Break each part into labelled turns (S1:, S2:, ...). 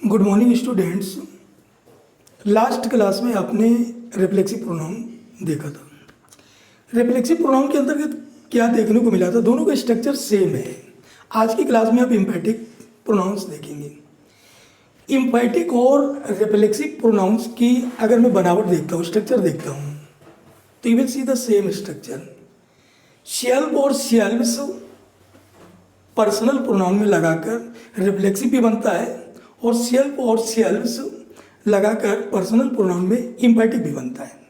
S1: Good morning students. Last class में आपने reflexive pronoun देखा था। रिफ्लेक्सिव प्रोनाउन के अंतर्गत क्या देखने को मिला था? दोनों का स्ट्रक्चर सेम है। आज की क्लास में आप इम्पैटिक प्रोनाउंस देखेंगे। इम्पैटिक और रिफ्लेक्सिव प्रोनाउंस की अगर मैं बनावट देखता हूँ, स्ट्रक्चर देखता हूँ, तो you will see the same structure. Shelf और शेल्व्स पर्सनल प्रोनाउन में लगाकर रिफ्लेक्सिव भी बनता है और सेल्फ और सेल्व्स लगाकर पर्सनल प्रोनाउन में इम्पैटिक भी बनता है।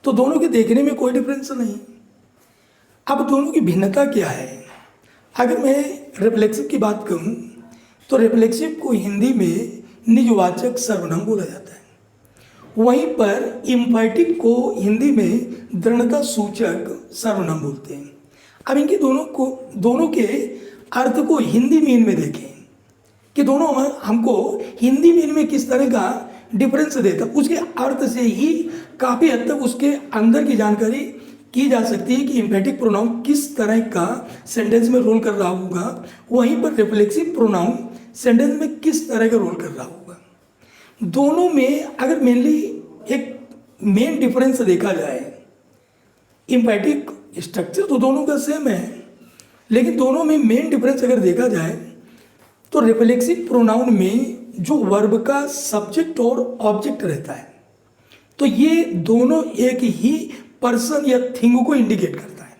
S1: तो दोनों के देखने में कोई डिफरेंस नहीं। अब दोनों की भिन्नता क्या है? अगर मैं रिफ्लेक्सिव की बात करूं तो रिफ्लेक्सिव को हिंदी में निजवाचक सर्वनाम बोला जाता है, वहीं पर इम्पैटिक को हिंदी में दृढ़ता सूचक सर्वनाम बोलते हैं। अब इनके दोनों के अर्थ को हिंदी मीन में देखें कि दोनों हमको हिंदी मीन में किस तरह का डिफरेंस देता, उसके अर्थ से ही काफ़ी हद तक उसके अंदर की जानकारी की जा सकती है कि इम्पैटिक प्रोनाउन किस तरह का सेंटेंस में रोल कर रहा होगा, वहीं पर रिफ्लेक्सिव प्रोनाउन सेंटेंस में किस तरह का रोल कर रहा होगा। दोनों में अगर मेनली एक मेन डिफरेंस देखा जाए, इम्पैटिक स्ट्रक्चर तो दोनों का सेम है, लेकिन दोनों में मेन डिफरेंस अगर देखा जाए तो रिफ्लेक्सिव प्रोनाउन में जो वर्ब का सब्जेक्ट और ऑब्जेक्ट रहता है, तो ये दोनों एक ही पर्सन या थिंग को इंडिकेट करता है।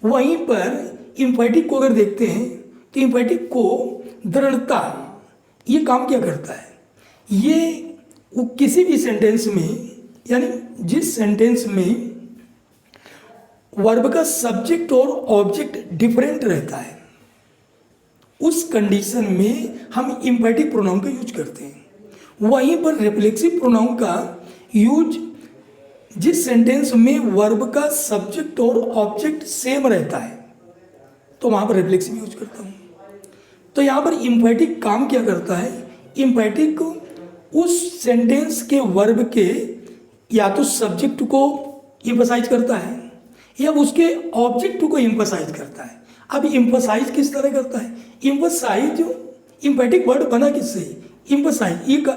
S1: वहीं पर इम्पैटिक को अगर देखते हैं तो इम्पैटिक को दृढ़ता, ये काम क्या करता है? ये किसी भी सेंटेंस में, यानी जिस सेंटेंस में वर्ब का सब्जेक्ट और ऑब्जेक्ट डिफरेंट रहता है, उस कंडीशन में हम इम्पैटिक प्रोनाउन का यूज करते हैं। वहीं पर रिफ्लेक्सिव प्रोनाउन का यूज जिस सेंटेंस में वर्ब का सब्जेक्ट और ऑब्जेक्ट सेम रहता है, तो वहाँ पर रिफ्लेक्सिव यूज करता हूँ। तो यहाँ पर इम्पैटिक काम क्या करता है? इम्पैटिक उस सेंटेंस के वर्ब के या तो सब्जेक्ट को इम्फसाइज करता है या उसके ऑब्जेक्ट को इम्फसाइज करता है। अब इम्फसाइज किस तरह करता है? इम्फसाइज, इम्पैटिक वर्ड बना किससे? इम्फसाइज।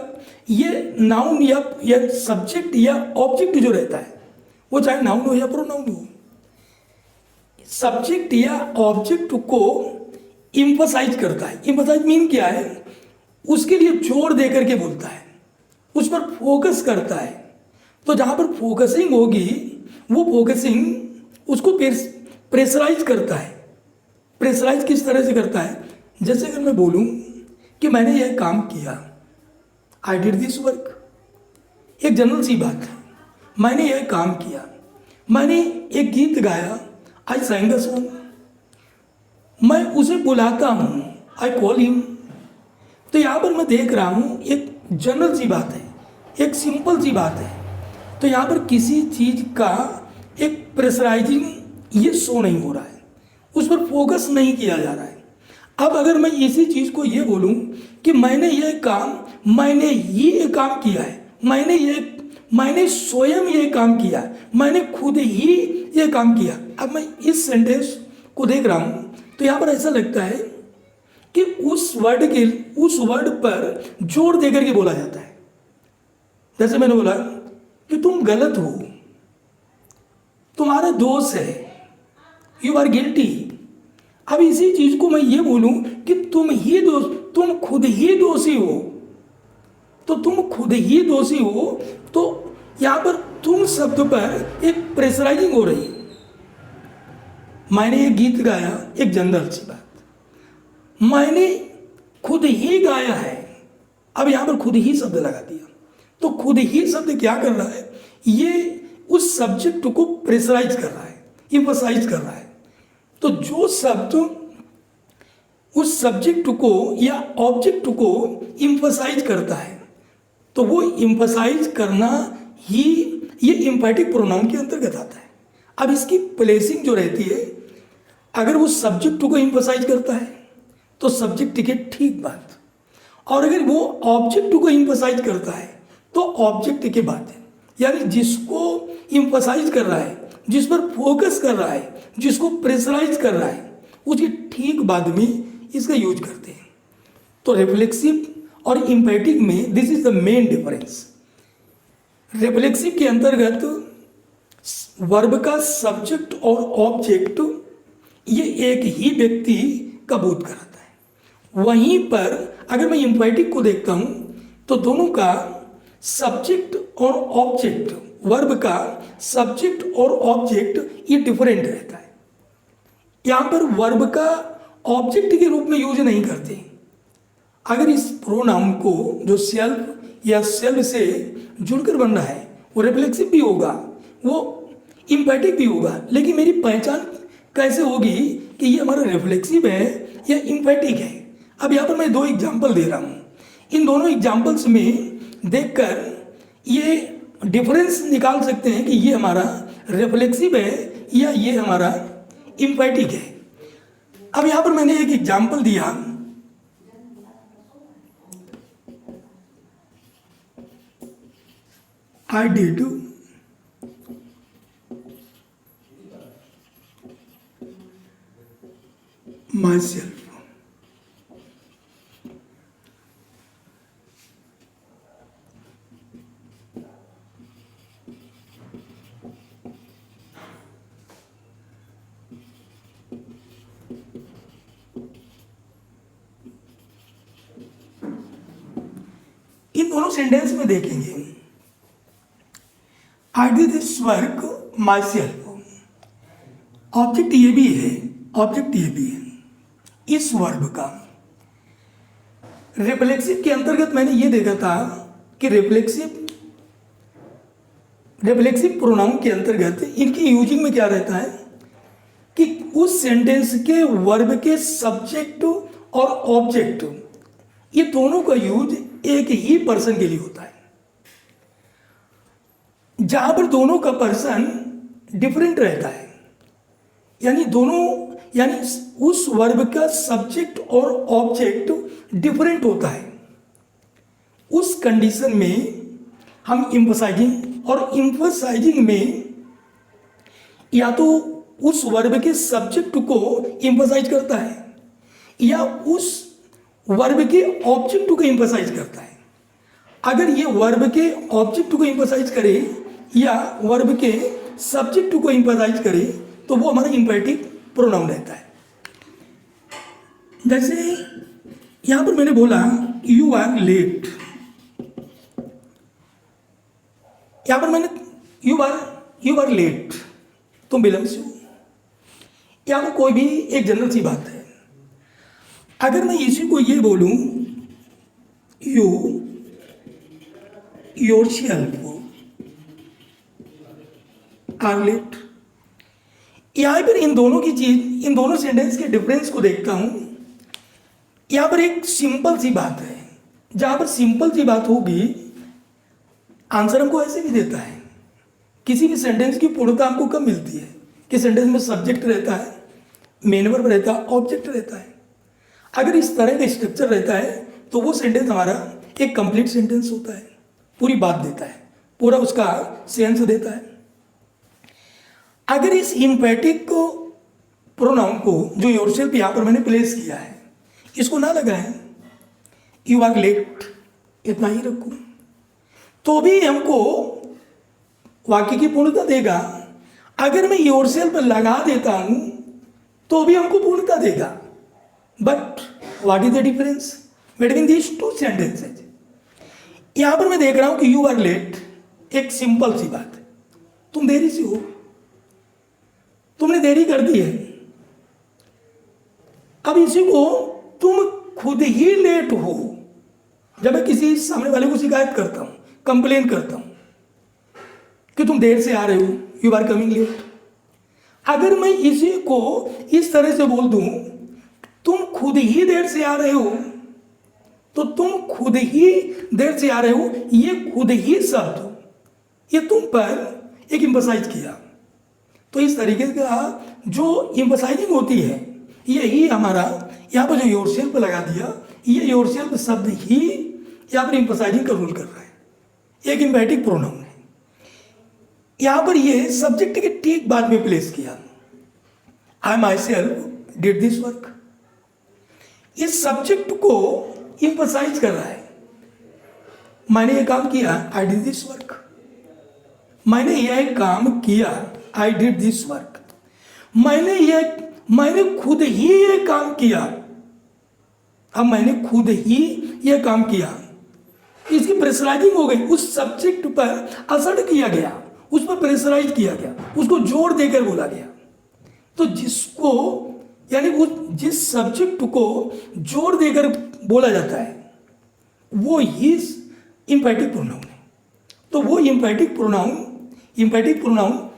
S1: ये नाउन या सब्जेक्ट या ऑब्जेक्ट जो रहता है, वो चाहे नाउन हो या प्रोनाउन हो, सब्जेक्ट या ऑब्जेक्ट को इम्फसाइज करता है। इम्फसाइज मीन क्या है? उसके लिए जोर दे करके बोलता है, उस पर फोकस करता है। तो जहाँ पर फोकसिंग होगी, वो फोकसिंग उसको प्रेशराइज करता है। प्रेशराइज किस तरह से करता है? जैसे अगर मैं बोलूं कि मैंने यह काम किया, आई डिड दिस वर्क, एक जनरल सी बात है, मैंने यह काम किया। मैंने एक गीत गाया, आई sang a song, मैं उसे बुलाता हूँ, आई कॉल हिम। तो यहाँ पर मैं देख रहा हूँ एक जनरल सी बात है, एक सिंपल सी बात है। तो यहाँ पर किसी चीज़ का एक प्रेशराइजिंग ये शो नहीं हो रहा है, उस पर फोकस नहीं किया जा रहा है। अब अगर मैं इसी चीज़ को ये बोलूं कि मैंने ये काम किया है, मैंने स्वयं ये काम किया है, मैंने खुद ही ये काम किया। अब मैं इस सेंटेंस को देख रहा हूँ तो यहाँ पर ऐसा लगता है कि उस वर्ड पर जोर देकर के बोला जाता है। जैसे मैंने बोला कि तुम गलत हो, तुम्हारा दोष है, यू आर गिल्टी। अब इसी चीज को मैं ये बोलूं कि तुम खुद ही दोषी हो, तो तुम खुद ही दोषी हो, तो यहां पर तुम शब्द पर एक प्रेशराइजिंग हो रही है। मैंने एक गीत गाया, एक जनरल सी बात, मैंने खुद ही गाया है। अब यहां पर खुद ही शब्द लगा दिया, तो खुद ही शब्द क्या कर रहा है? ये उस सब्जेक्ट को प्रेशराइज कर रहा है, इम्फसाइज कर रहा है। तो जो शब्द उस सब्जेक्ट को या ऑब्जेक्ट को इम्फसाइज करता है, तो वो इम्फसाइज करना ही ये इम्पैटिक प्रोनाउन के अंतर्गत आता है। अब इसकी प्लेसिंग जो रहती है, अगर वो सब्जेक्ट को इम्फसाइज करता है तो सब्जेक्ट की ठीक बात, और अगर वो ऑब्जेक्ट को इम्फसाइज करता है तो ऑब्जेक्ट की बात है। यानी जिसको इम्फसाइज कर रहा है, जिस पर फोकस कर रहा है, जिसको प्रेशराइज कर रहा है, उसकी ठीक बाद में इसका यूज करते हैं। तो रिफ्लेक्सिव और इम्पैटिक में this is the main difference. Reflexive के अंतर्गत वर्ब का सब्जेक्ट और ऑब्जेक्ट ये एक ही व्यक्ति का बोध कराता है। वहीं पर अगर मैं इम्पैटिक को देखता हूँ तो दोनों का सब्जेक्ट और ऑब्जेक्ट, वर्ब का सब्जेक्ट और ऑब्जेक्ट ये डिफरेंट रहता है। यहाँ पर वर्ब का ऑब्जेक्ट के रूप में यूज नहीं करते। अगर इस प्रोनाउन को जो सेल्फ या सेल्फ से जुड़कर बन रहा है वो रिफ्लेक्सिव भी होगा, वो इम्पैटिक भी होगा, लेकिन मेरी पहचान कैसे होगी कि ये हमारा रिफ्लेक्सिव है या इम्पैटिक है? अब यहाँ पर मैं दो एग्जाम्पल दे रहा हूँ। इन दोनों एग्जाम्पल्स में देखकर ये डिफरेंस निकाल सकते हैं कि ये हमारा रिफ्लेक्सिव है या ये हमारा इम्पैटिक है। अब यहाँ पर मैंने एक एग्जाम्पल दिया, आई डिड myself. इन दोनों सेंटेंस में देखेंगे, I did this work my self. Object ये भी है, ऑब्जेक्ट ये भी है इस वर्ब का। रिफ्लेक्सिव के अंतर्गत मैंने ये देखा था कि रिफ्लेक्सिव प्रोनाउन के अंतर्गत इनकी यूजिंग में क्या रहता है कि उस सेंटेंस के वर्ब के सब्जेक्ट और ऑब्जेक्ट ये दोनों का यूज एक ही पर्सन के लिए होता है। जहां पर दोनों का पर्सन डिफरेंट रहता है, यानी उस वर्ब का सब्जेक्ट और ऑब्जेक्ट डिफरेंट होता है, उस कंडीशन में हम इम्फसाइजिंग में या तो उस वर्ब के सब्जेक्ट को इम्फसाइज करता है या उस वर्ब के ऑब्जेक्ट को इम्फसाइज करता है। अगर ये वर्ब के ऑब्जेक्ट को इम्फसाइज करे या वर्ब के सब्जेक्ट को इम्फसाइज करे तो वो हमारा इम्पैटिक प्रोनाउन रहता है। जैसे यहां पर मैंने बोला यू आर लेट, यहां पर मैंने यू आर लेट, तुम विलंब से हो। यहां पर कोई भी एक जनरल सी बात है। अगर मैं इसी को ये बोलूं यू योरसेल्फ आर लेट, यहां पर इन दोनों सेंटेंस के डिफरेंस को देखता हूं। यहां पर एक सिंपल सी बात है, जहां पर सिंपल सी बात होगी आंसर हमको ऐसे भी देता है। किसी भी सेंटेंस की पूर्णता हमको कब मिलती है कि सेंटेंस में सब्जेक्ट रहता है, मेन वर्ब रहता है, ऑब्जेक्ट रहता है। अगर इस तरह का स्ट्रक्चर रहता है तो वो सेंटेंस हमारा एक कंप्लीट सेंटेंस होता है, पूरी बात देता है, पूरा उसका सेंस देता है। अगर इस इम्पैटिक प्रोनाउन को जो योरसेल्फ यहां पर मैंने प्लेस किया है इसको ना लगाएं, यू आर लेट इतना ही रखूं तो भी हमको वाक्य की पूर्णता देगा। अगर मैं योरसेल्फ लगा देता हूं तो भी हमको पूर्णता देगा। But what is the difference between these two sentences? यहां पर मैं देख रहा हूं कि यू आर लेट, एक सिंपल सी बात है, तुम देरी से हो, तुमने देरी कर दी है। अब इसी को तुम खुद ही लेट हो। जब मैं किसी सामने वाले को शिकायत करता हूं, कंप्लेन करता हूं कि तुम देर से आ रहे हो, यू आर कमिंग लेट, अगर मैं इसी को इस तरह से बोल दूं तुम खुद ही देर से आ रहे हो, तो तुम खुद ही देर से आ रहे हो, ये खुद ही शब्द ये तुम पर एक एम्फसाइज किया। तो इस तरीके का जो एम्फसाइजिंग होती है यही हमारा यहाँ पर जो योरसेल्फ लगा दिया, ये योरसेल्फ शब्द ही यहाँ पर एम्फसाइजिंग का रोल कर रहा है, एक एम्फैटिक प्रोनाउन है। यहाँ पर ये सब्जेक्ट के ठीक बाद में प्लेस किया, I myself did this work. इस सब्जेक्ट को एम्फसाइज कर रहा है मैंने ये काम किया, आई डिड दिस वर्क। मैंने यह काम किया, आई डिड दिस वर्क। मैंने खुद ही ये काम किया। अब मैंने खुद ही ये काम किया, इसकी प्रेशराइजिंग हो गई, उस सब्जेक्ट पर असर किया गया, उस पर प्रेशराइज किया गया, उसको जोर देकर बोला गया। तो जिसको यानी वो जिस सब्जेक्ट को जोर देकर बोला जाता है वो हिज इंपैटिक प्रोनाउन है। तो वो इंपैटिक प्रोनाउन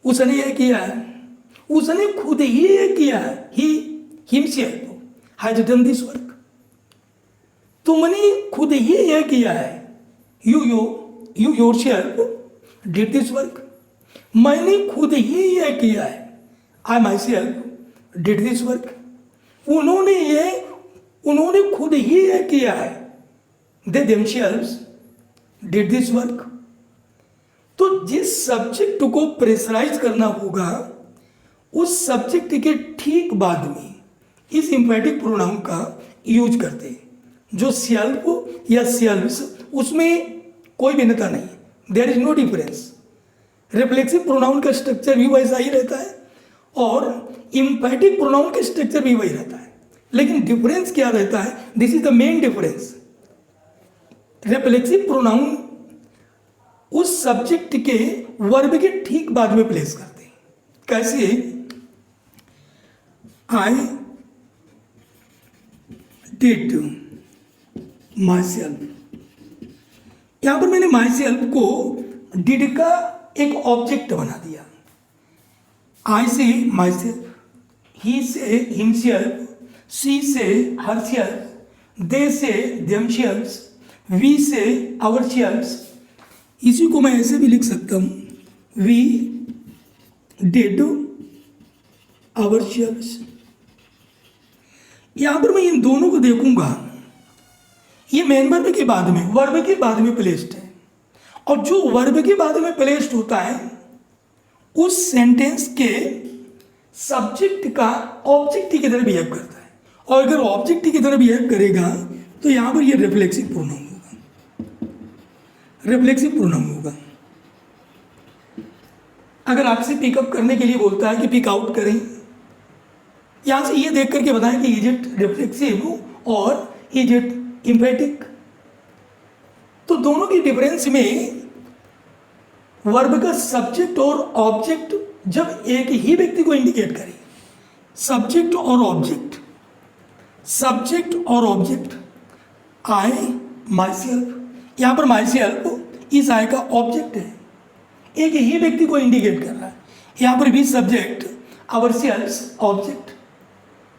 S1: उसने ये किया है, उसने खुद ही ये किया है, ही himself has done this work. तुमने खुद ही ये किया है, you yourself did this work. मैंने खुद ही ये किया है, I myself did this work. उन्होंने खुद ही ये किया है, they themselves did this work. तो जिस सब्जेक्ट को प्रेशराइज करना होगा उस सब्जेक्ट के ठीक बाद में इस इंपैटिक प्रोनाउन का यूज करते हैं। जो सेल्फ या सेल्व्स उसमें कोई भिन्नता नहीं, there is no difference. Reflexive pronoun का स्ट्रक्चर भी वैसा ही रहता है और इंपैटिक प्रोनाउन का स्ट्रक्चर भी वही रहता है, लेकिन डिफरेंस क्या रहता है, this is the main difference. Reflexive pronoun उस सब्जेक्ट के वर्ब के ठीक बाद में प्लेस करते हैं। कैसे, आई डिड माई सेल्फ, यहां पर मैंने माई सेल्फ को डिड का एक ऑब्जेक्ट बना दिया। आई से माई सेल्फ, ही से हिमसेल्फ, सी से हरसेल्फ, दे से देमसेल्व्स, वी से आवरसेल्व्स। इसी को मैं ऐसे भी लिख सकता हूं, वी डिड आवरसेल्व्स। यहां पर मैं इन दोनों को देखूंगा, ये मेन वर्ब के बाद में, वर्ब के बाद में प्लेस्ड है, और जो वर्ब के बाद में प्लेस्ड होता है उस सेंटेंस के सब्जेक्ट का ऑब्जेक्ट की तरह बिहेव करता है। और अगर ऑब्जेक्ट की तरह बिहेव करेगा तो यहां पर ये रिफ्लेक्सिव प्रोनाउन होगा, रिफ्लेक्सिव प्रोनाउन होगा। अगर आपसे पिकअप करने के लिए बोलता है कि पिक आउट करें, यहां से ये देख करके बताएं कि इज इट रिफ्लेक्सिव और इज इट इंपैटिक। तो दोनों की डिफरेंस में वर्ब का सब्जेक्ट और ऑब्जेक्ट जब एक ही व्यक्ति को इंडिकेट करे, सब्जेक्ट और ऑब्जेक्ट, सब्जेक्ट और ऑब्जेक्ट, आई माई सेल्फ, यहां पर माई सेल्फ इस आई का ऑब्जेक्ट है, एक ही व्यक्ति को इंडिकेट कर रहा है। यहां पर भी सब्जेक्ट, आवर सेल्व्स ऑब्जेक्ट,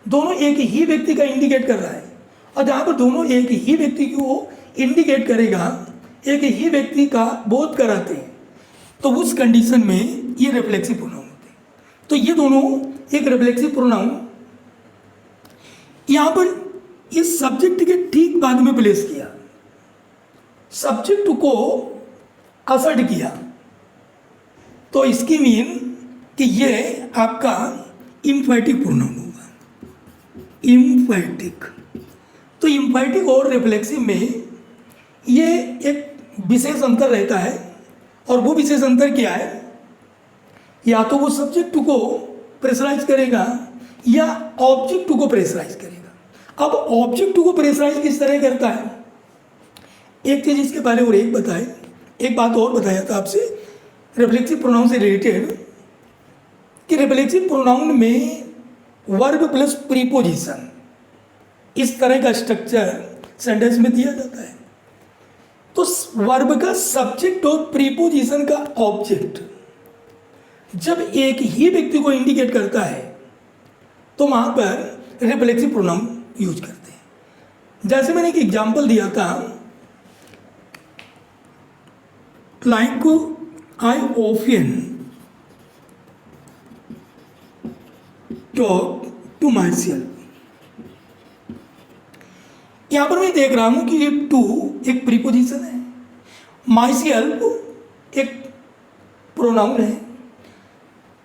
S1: दोनों एक ही व्यक्ति का इंडिकेट कर रहा है। और जहां पर दोनों एक ही व्यक्ति को इंडिकेट करेगा, एक ही व्यक्ति का बोध कराते हैं, तो उस कंडीशन में ये रिफ्लेक्सिव प्रोनाउन होते हैं। तो ये दोनों एक रिफ्लेक्सिव प्रोनाउन यहां पर इस सब्जेक्ट के ठीक बाद में प्लेस किया, सब्जेक्ट को असर्ट किया, तो इसकी मीन कि ये आपका इंफैटिक प्रोनाउन होगा, इंफैटिक। तो इंफैटिक और रिफ्लेक्सिव में ये एक विशेष अंतर रहता है, और वो विशेष अंतर क्या है, या तो वो सब्जेक्ट को प्रेशराइज करेगा या ऑब्जेक्ट को प्रेशराइज करेगा। अब ऑब्जेक्ट को प्रेशराइज किस तरह करता है, एक चीज इसके पहले और एक बताए, एक बात और बताया था आपसे रिफ्लेक्सिव प्रोनाउन से रिलेटेड, कि रिफ्लेक्सिव प्रोनाउन में वर्ब प्लस प्रीपोजिशन इस तरह का स्ट्रक्चर सेंटेंस में दिया जाता है। तो वर्ब का सब्जेक्ट और प्रीपोजिशन का ऑब्जेक्ट जब एक ही व्यक्ति को इंडिकेट करता है तो वहां पर रिफ्लेक्सिव प्रोनाउन यूज करते हैं। जैसे मैंने एक एग्जांपल दिया था, like I often talk to myself. यहां पर मैं देख रहा हूं कि ये टू एक प्रीपोजिशन है, माई सेल्फ एक प्रोनाउन है।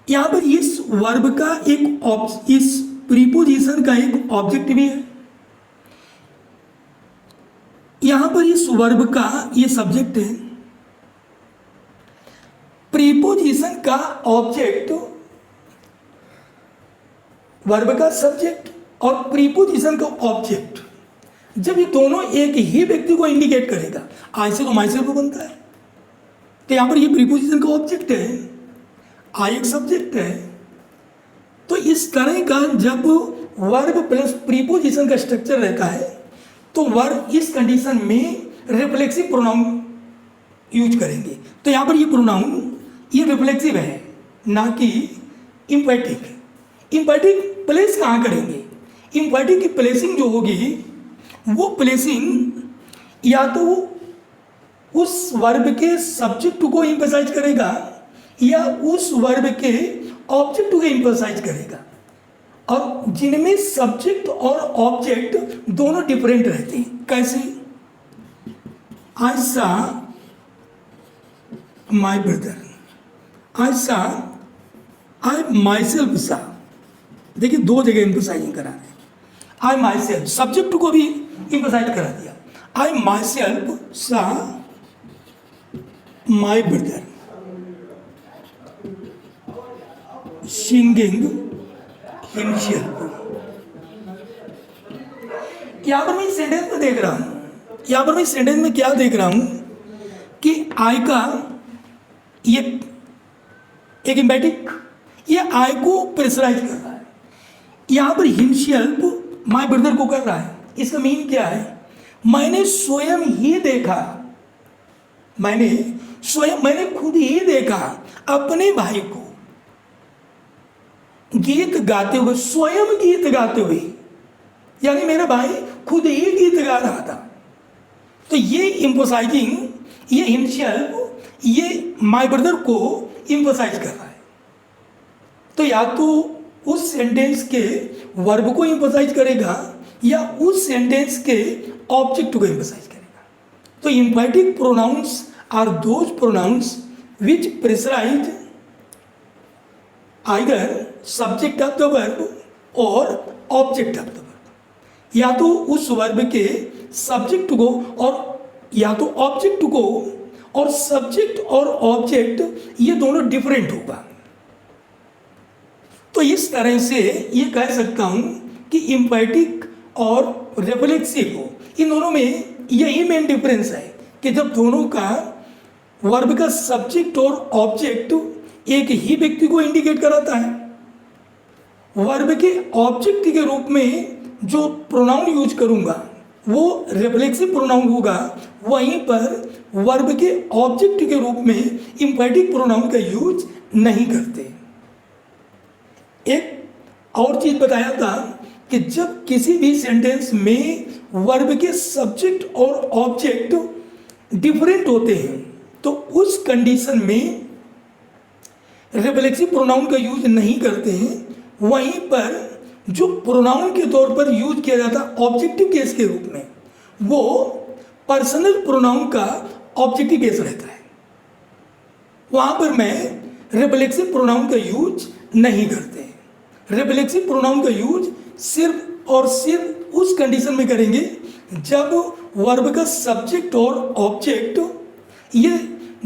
S1: यहां पर इस वर्ब का एक इस प्रीपोजिशन का एक ऑब्जेक्ट भी है। यहां पर इस वर्ब का ये सब्जेक्ट है, प्रीपोजिशन का ऑब्जेक्ट, वर्ब का सब्जेक्ट और प्रीपोजिशन का ऑब्जेक्ट, जब ये दोनों एक ही व्यक्ति को इंडिकेट करेगा, आई से तो माई सेल्फ बनता है, तो यहां पर ये प्रीपोजिशन का ऑब्जेक्ट है, आई एक सब्जेक्ट है। तो इस तरह का जब वर्ब प्लस प्रीपोजिशन का स्ट्रक्चर रहता है तो वर्ब इस कंडीशन में रिफ्लेक्सिव प्रोनाउन यूज करेंगे। तो यहाँ पर ये प्रोनाउन ये रिफ्लेक्सिव है, ना कि इम्पैटिक। इम्पैटिक प्लेस कहाँ करेंगे? इम्पैटिक की प्लेसिंग जो होगी वो प्लेसिंग या तो उस वर्ब के सब्जेक्ट को एम्फसाइज करेगा या उस वर्ब के ऑब्जेक्ट को एम्फसाइज करेगा, और जिनमें सब्जेक्ट और ऑब्जेक्ट दोनों डिफरेंट रहते हैं। कैसे? आई सा माई ब्रदर, आई सा, आई माई सेल्फ सा। देखिए दो जगह एम्फसाइजिंग करा रहे हैं। आई माई सेल्फ सब्जेक्ट को भी एम्फसाइज करा दिया, आई माई सेल्फ सा माई ब्रदर सिंगिंग हिमसेल्फ। यहां पर मैं सेंटेंस में देख रहा हूं, यहां पर मैं सेंटेंस में क्या देख रहा हूं कि आई का ये एक एम्फैटिक, ये आई को प्रेशराइज कर रहा है। यहां पर हिमसेल्फ माय ब्रदर को कर रहा है। इसका मीन क्या है? मैंने स्वयं ही देखा, मैंने खुद ही देखा अपने भाई को गीत गाते हुए, स्वयं गीत गाते हुए, यानी मेरा भाई खुद ही गीत गा रहा था। तो ये एम्फसाइजिंग, ये हिमसेल्फ ये माय ब्रदर को एम्फसाइज कर रहा है। तो या तो उस सेंटेंस के वर्ब को एम्फसाइज करेगा या उस सेंटेंस के ऑब्जेक्ट को एम्फसाइज करेगा। तो emphatic pronouns are those pronouns which pressurise either subject of the verb और ऑब्जेक्ट ऑफ द वर्ब। या तो उस वर्ब के सब्जेक्ट को और या तो ऑब्जेक्ट को, और सब्जेक्ट और ऑब्जेक्ट ये दोनों डिफरेंट होगा। तो इस तरह से ये कह सकता हूं कि इम्पैटिक और रिफ्लेक्सिव हो, इन दोनों में यही मेन डिफरेंस है कि जब दोनों का वर्ब का सब्जेक्ट और ऑब्जेक्ट एक ही व्यक्ति को इंडिकेट कराता है, वर्ब के ऑब्जेक्ट के रूप में जो प्रोनाउन यूज करूंगा वो रिफ्लेक्सिव प्रोनाउन होगा, वहीं पर वर्ब के ऑब्जेक्ट के रूप में इम्पैटिक प्रोनाउन का यूज नहीं करते। एक और चीज बताया था कि जब किसी भी सेंटेंस में वर्ब के सब्जेक्ट और ऑब्जेक्ट डिफरेंट होते हैं तो उस कंडीशन में रिफ्लेक्सिव प्रोनाउन का यूज नहीं करते हैं। वहीं पर जो प्रोनाउन के तौर पर यूज किया जाता है ऑब्जेक्टिव केस के रूप में, वो पर्सनल प्रोनाउन का ऑब्जेक्टिव केस रहता है। वहां पर मैं रिफ्लेक्सिव प्रोनाउन का यूज नहीं करते। रिफ्लेक्सिव प्रोनाउन का यूज सिर्फ और सिर्फ उस कंडीशन में करेंगे जब वर्ब का सब्जेक्ट और ऑब्जेक्ट ये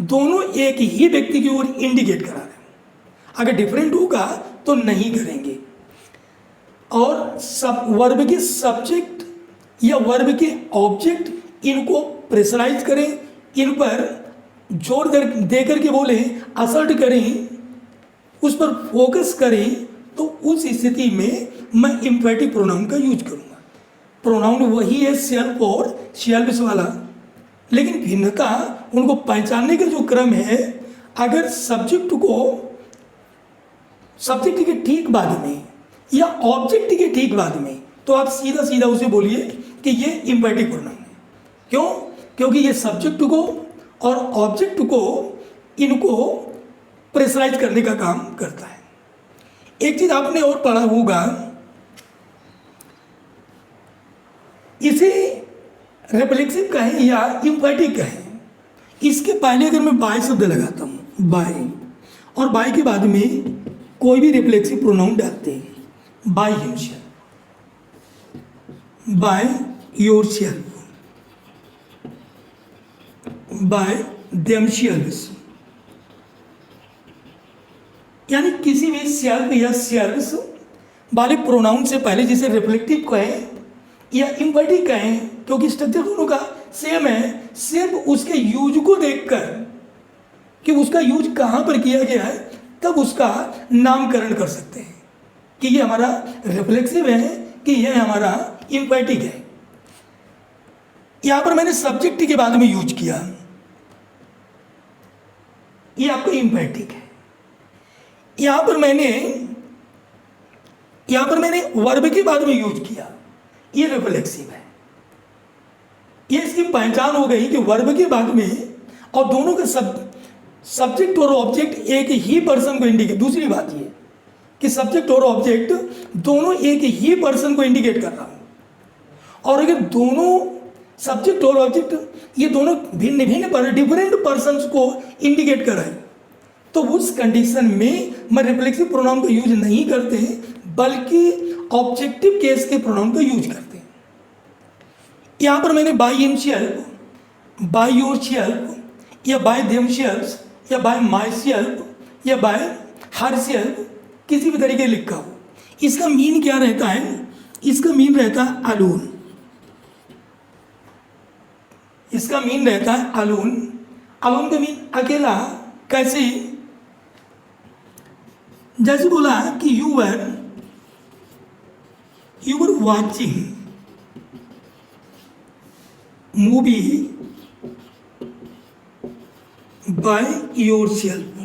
S1: दोनों एक ही व्यक्ति की ओर इंडिकेट करा रहे हैं। अगर डिफरेंट होगा तो नहीं करेंगे। और सब वर्ब के सब्जेक्ट या वर्ब के ऑब्जेक्ट इनको प्रेशराइज करें, इन पर जोर दे करके बोले, असर्ट करें, उस पर फोकस करें, तो उस स्थिति में मैं इम्फेटिक प्रोनाउन का यूज करूंगा। प्रोनाउन वही है सेल्फ और शेल्फ्स वाला, लेकिन भिन्नता उनको पहचानने का जो क्रम है, अगर सब्जेक्ट के ठीक बाद में या ऑब्जेक्ट के ठीक बाद में, तो आप सीधा सीधा उसे बोलिए कि ये इम्पैटिक प्रोनाउन है। क्यों? क्योंकि ये सब्जेक्ट को और ऑब्जेक्ट को इनको प्रेशराइज करने का काम करता है। एक चीज आपने और पढ़ा होगा, इसे रिफ्लेक्सिव कहें या इम्पैटिक कहें, इसके पहले अगर मैं बाय शब्द लगाता हूं, बाय, और बाय के बाद में कोई भी रिफ्लेक्सिव प्रोनाउन डालते हैं, by himself, by yourself, by themselves, यानी किसी भी सेल्फ या सेल्व्स वाले प्रोनाउन से पहले जिसे रिफ्लेक्टिव कहें या इम्पैटिक कहें, क्योंकि स्ट्रक्चर दोनों का सेम है, सिर्फ उसके यूज को देखकर कि उसका यूज कहाँ पर किया गया है तब उसका नामकरण कर सकते हैं कि ये हमारा रिफ्लेक्सिव है कि यह हमारा इम्पैटिक है। यहाँ पर मैंने सब्जेक्ट के बाद में यूज किया, ये आपका इम्पैटिक है। यहाँ पर मैंने वर्ब के बाद में यूज किया, ये रिफ्लेक्सिव है। ये इसकी पहचान हो गई कि वर्ब के बाद में और दोनों का सब्जेक्ट और ऑब्जेक्ट एक ही पर्सन को इंडिकेट। दूसरी बात ये कि सब्जेक्ट और ऑब्जेक्ट दोनों एक ही पर्सन को इंडिकेट कर रहा हूँ, और अगर दोनों सब्जेक्ट और ऑब्जेक्ट ये दोनों भिन्न भिन्न पर डिफरेंट पर्सन्स को इंडिकेट कर रहे हैं, तो उस कंडीशन में मैं रिफ्लेक्सिव प्रोनाउन का यूज नहीं करते हैं, बल्कि ऑब्जेक्टिव केस के प्रोनाउन का यूज करते हैं। यहाँ पर मैंने बाय हिमसेल्फ, बाय योरसेल्फ या बाय देमसेल्व्स या बाय मायसेल्फ या बाय हरसेल्फ किसी भी तरीके लिखा हो, इसका मीन क्या रहता है? इसका मीन रहता है अलोन। इसका मीन रहता है अलोन। अलोन का मीन अकेला। कैसे? जैसे बोला कि you were watching movie by yourself.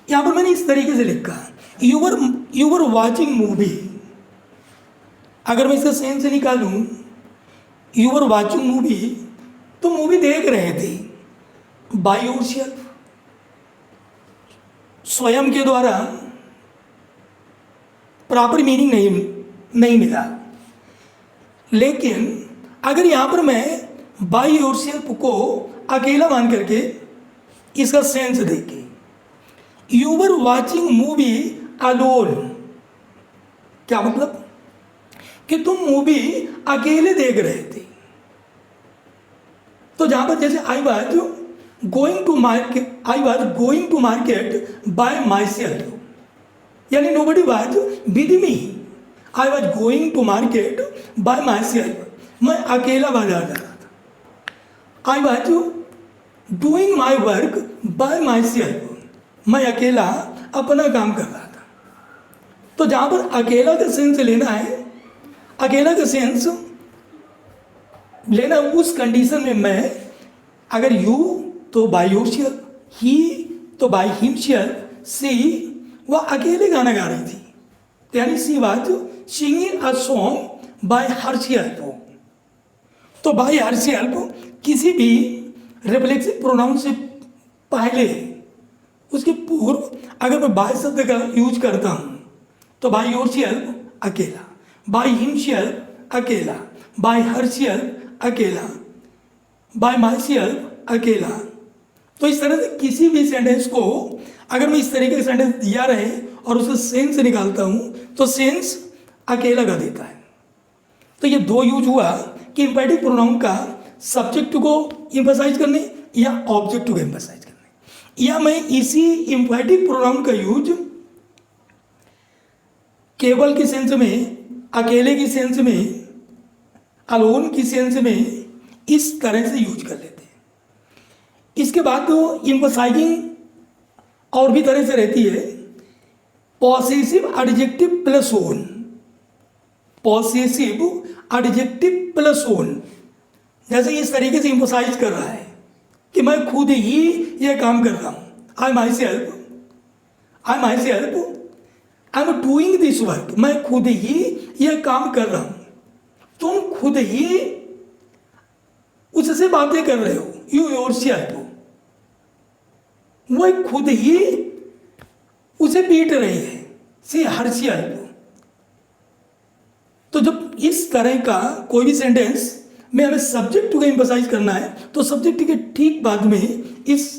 S1: यहां पर मैंने इस तरीके से लिखा, यू वर वाचिंग मूवी। अगर मैं इसका सेंस निकालूं, यू वर वाचिंग मूवी, तो मूवी देख रहे थे बाय योरसेल्फ, स्वयं के द्वारा। प्रॉपर मीनिंग नहीं मिला। लेकिन अगर यहाँ पर मैं बाय योरसेल्फ को अकेला मान करके इसका सेंस देखे, you were watching movie alone, क्या मतलब? कि तुम मूवी अकेले देख रहे थे। तो जहां पर जैसे I was going to market by myself, यानी nobody was with me, I was going to market by myself, मैं अकेला बाजार जा रहा था। I was doing my work by myself, मैं अकेला अपना काम कर रहा था। तो जहां पर अकेला का सेंस लेना है, अकेला का सेंस लेना उस कंडीशन में मैं, अगर यू तो बाय योरसेल्फ, ही तो बाय हिमसेल्फ, सी वह अकेले गाना गा रही थी, यानी she was singing a song by herself. तो बाय हरसेल्फ किसी भी रिफ्लेक्सिव प्रोनाउन से पहले, उसके पूर्व अगर मैं बाय शब्द का यूज करता हूं तो बाय योरसेल्फ अकेला, बाय हिमसेल्फ अकेला, बाय हरसेल्फ अकेला, बाय मायसेल्फ अकेला। तो इस तरह से किसी भी सेंटेंस को अगर मैं इस तरीके का सेंटेंस दिया रहे और उसका सेंस निकालता हूं तो सेंस अकेला का देता है। तो ये दो यूज हुआ कि इम्पैटिक प्रोनाउन का सब्जेक्ट को एम्फसाइज करने या ऑब्जेक्ट को एम्फसाइज करने, या मैं इसी इम्पैटिक प्रोनाउन का यूज केवल की सेंस में, अकेले की सेंस में, अलोन की सेंस में इस तरह से यूज कर लेते हैं। इसके बाद तो एम्फसाइजिंग और भी तरह से रहती है, possessive adjective plus own, possessive adjective plus own. जैसे इस तरीके से एम्फसाइज कर रहा है कि मैं खुद ही यह काम कर रहा हूं, I myself I am doing this work, मैं खुद ही यह काम कर रहा हूं। तुम खुद ही उससे बातें कर रहे हो, यू योरसेल्फ, वह खुद ही उसे पीट रही है, सी हरसेल्फ। तो जब इस तरह का कोई भी सेंटेंस में हमें सब्जेक्ट को एम्फसाइज करना है तो सब्जेक्ट के ठीक बाद में इस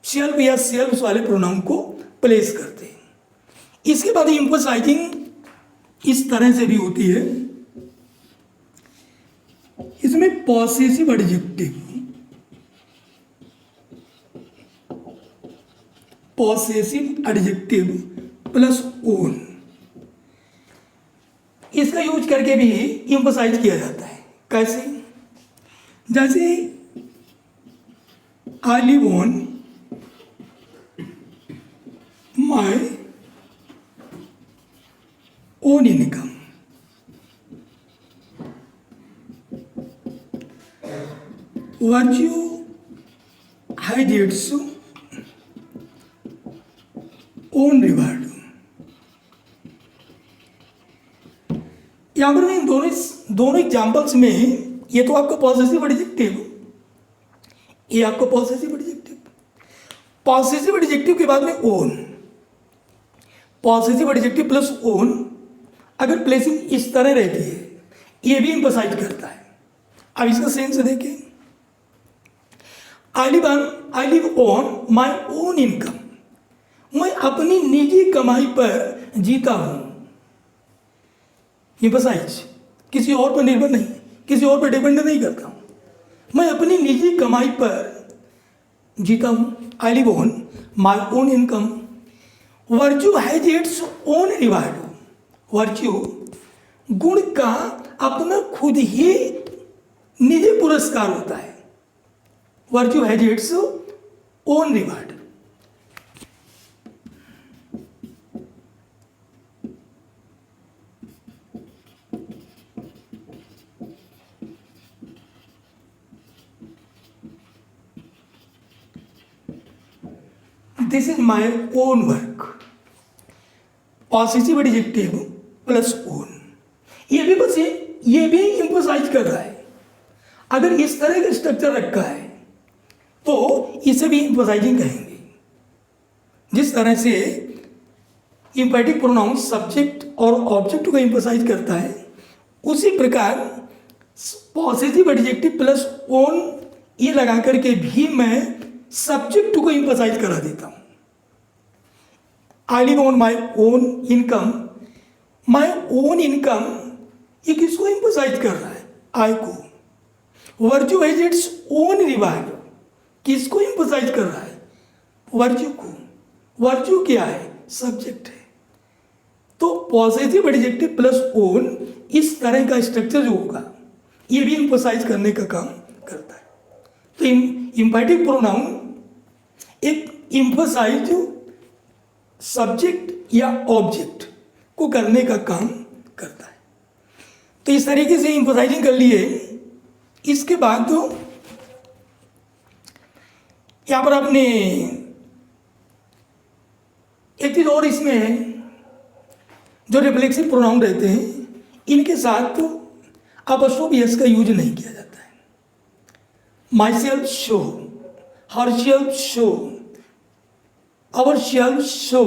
S1: सेल्फ या सेल्फ्स वाले प्रोनाउन को प्लेस करते हैं। इसके बाद एम्फसाइजिंग इस तरह से भी होती है, इसमें possessive adjective, possessive adjective plus own, इसका यूज करके भी एम्फसाइज किया जाता है। कैसे? जैसे I live on my own income, virtue has its own reward। यहाँ पर इन दोनों एग्जाम्पल्स में ये तो आपका पॉसेसिव एडजेक्टिव, ये आपका पॉसेसिव एडजेक्टिव, पॉसेसिव एडजेक्टिव के बाद में own, possessive adjective plus own अगर प्लेसिंग इस तरह रहती है, ये भी एम्फसाइज करता है। अब इसका सेंस देखिए, I live on my own income, मैं अपनी निजी कमाई पर जीता हूं। एम्फसाइज, किसी और पर निर्भर नहीं, किसी और पर डिपेंड नहीं करता हूं, मैं अपनी निजी कमाई पर जीता हूं। I live on my own income, virtue has its own reward, virtue गुण का अपना खुद ही निजी पुरस्कार होता है, virtue has its own reward. This is my own work, possessive adjective plus own, ये भी एम्फसाइज कर रहा है। अगर इस तरह का स्ट्रक्चर रखा है तो इसे भी एम्फसाइजिंग कहेंगे। जिस तरह से इम्पेटिव प्रोनाउन सब्जेक्ट और ऑब्जेक्ट को एम्फसाइज करता है, उसी प्रकार पॉसेसिव एडजेक्टिव प्लस ओन ये लगा करके भी मैं सब्जेक्ट को एम्फसाइज करा देता हूं। I live on my own income, my own income ये किसको एम्फसाइज कर रहा है? आई को। Virtue has its own reward, किसको एम्फसाइज कर रहा है? वर्च्यू को। वर्च्यू क्या है? सब्जेक्ट है। तो पॉसेसिव एडजेक्टिव प्लस ओन इस तरह का स्ट्रक्चर जो होगा ये भी एम्फसाइज करने का काम करता है। तो इम्पेटिव प्रोनाउन एक एम्फसाइज सब्जेक्ट या ऑब्जेक्ट को करने का काम करता है। तो इस तरीके से एम्फसाइजिंग कर लिए। इसके बाद तो यहाँ पर आपने एक चीज और इसमें है, जो रिफ्लेक्सिव प्रोनाउन रहते हैं इनके साथ तो अपॉस्ट्रोफी एस का यूज नहीं किया जाता है। My self show, her self show, our self show,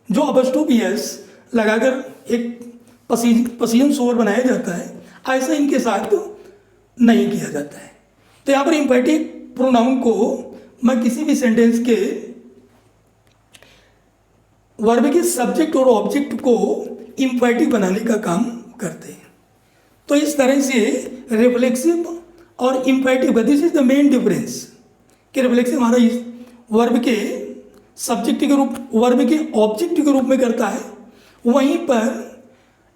S1: जो अपॉस्ट्रोफी एस लगाकर एक पसीन शोर बनाया जाता है, ऐसा इनके साथ तो नहीं किया जाता है। तो यहाँ पर इम्पेटिव प्रोनाउन को मैं किसी भी सेंटेंस के वर्ब के सब्जेक्ट और ऑब्जेक्ट को इम्पेटिव बनाने का काम करते हैं। तो इस तरह से रिफ्लेक्सिव और imperative, this is the main difference कि रिफ्लेक्सिव हमारा इस वर्ब के सब्जेक्ट के रूप, वर्ब के ऑब्जेक्ट के रूप में करता है, वहीं पर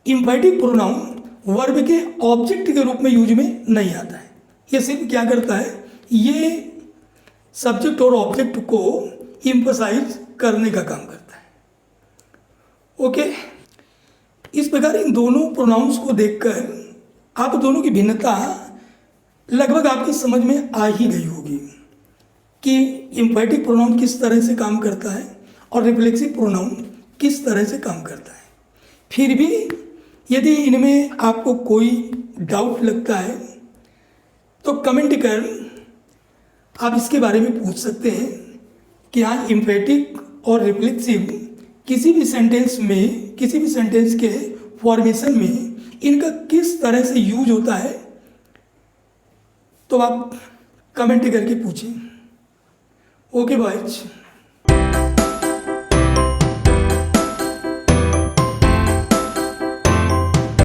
S1: इम्पेटिव प्रोनाउन वर्ब के ऑब्जेक्ट के रूप में यूज में नहीं आता है। ये सिर्फ क्या करता है, ये सब्जेक्ट और ऑब्जेक्ट को एम्फसाइज करने का काम करता है। ओके, इस प्रकार इन दोनों प्रोनाउंस को देखकर आप दोनों की भिन्नता लगभग आपकी समझ में आ ही गई होगी कि इम्पेटिव प्रोनाउन किस तरह से काम करता है और रिफ्लेक्सिव प्रोनाउन किस तरह से काम करता है। फिर भी यदि इनमें आपको कोई डाउट लगता है तो कमेंट कर आप इसके बारे में पूछ सकते हैं कि हाँ, इम्पेटिव और रिफ्लेक्सिव किसी भी सेंटेंस में, किसी भी सेंटेंस के फॉर्मेशन में इनका किस तरह से यूज होता है, तो आप कमेंट करके पूछें। Okay boys.